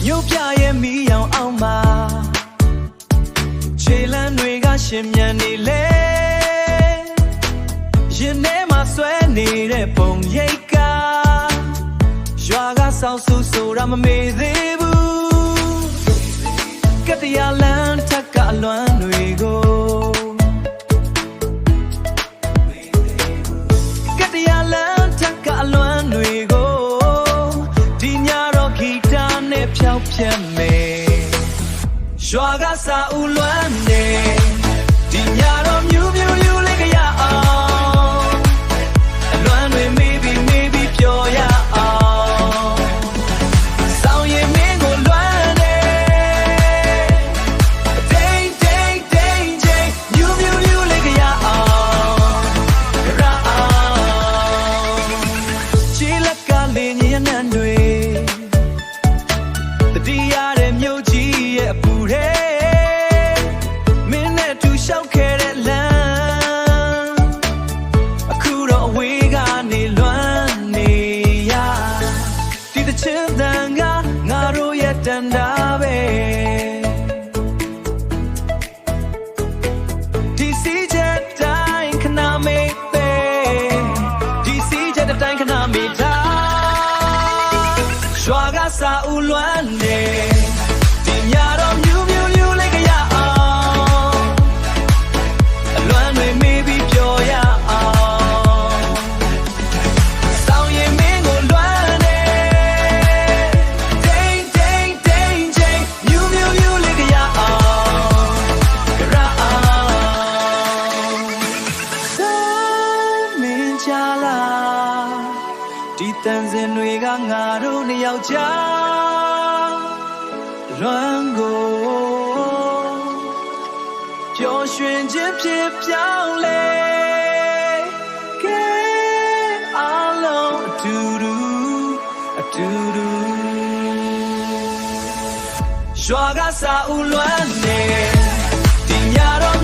မြို့ပြရဲ့မီးရောင်အောင်မှာခြေလမ်းတွေကရှင်မြန်နေလေရင်ထဲမှာဆွဲနေတဲ့ပုံရိပ်ကရွာကဆောက်စုဆိုတာမမေ့သေးဘူးကတရားလမ်းထက်ကအလွမ်းတွေကိုကတရားလမ်းထက်ကအလွမ်းတွေကိုဒီညတော့ဂီတနဲ့ဖြောက်ပြတ်မယ်ရွာကစာဦးလွမ်းနေဒီညတော့မြူးမြူးယူလေးကရအောင်အလွမ်းတွေမေးပြီးပျော်ရအောင်ဆောင်းရင်မင်းကိုလွမ်းနေဒိန်ချိန်မြူးမြူးယူလေးကရအောင်ရအောင်ခြေလက်ကလေးညနန်းတွေတတိယတဲ့မြို့ကြီးရဲ့အပူထဲမင်းနဲ့တူလျှောက်ခဲ့တဲ့လမ်းအခုတော့အဝေးကနေလွမ်းနေရဒီတစ်ချက်တန်ကငါတို့ရဲ့တန်တာပဲဒီစီချက်တိုင်းခဏမေးပဲဒီစီချက်တိုင်းခဏမေးတာရွာကစာဦးလွမ်းနေဒီညတော့မြူးမြူးယူလေးကရအောင်အလွမ်းတွေမေးပြီးပျော်ရအောင်ဆောင်းရင်မင်းကိုလွမ်းနေဒိန်ချိန်မြူးမြူးယူလေးကရအောင်ရအောင်ဆောင်းမင်းချလာဒီတန်စင်တွေကငါတို့နှစ်ယောက်ကြားလွမ်းကိုပျော်ရွှင်ခြင်းဖြစ်ပြောင်းလဲကဲအားလုံးအတူတူရွာကစာဦးလွမ်းနေဒီညတော့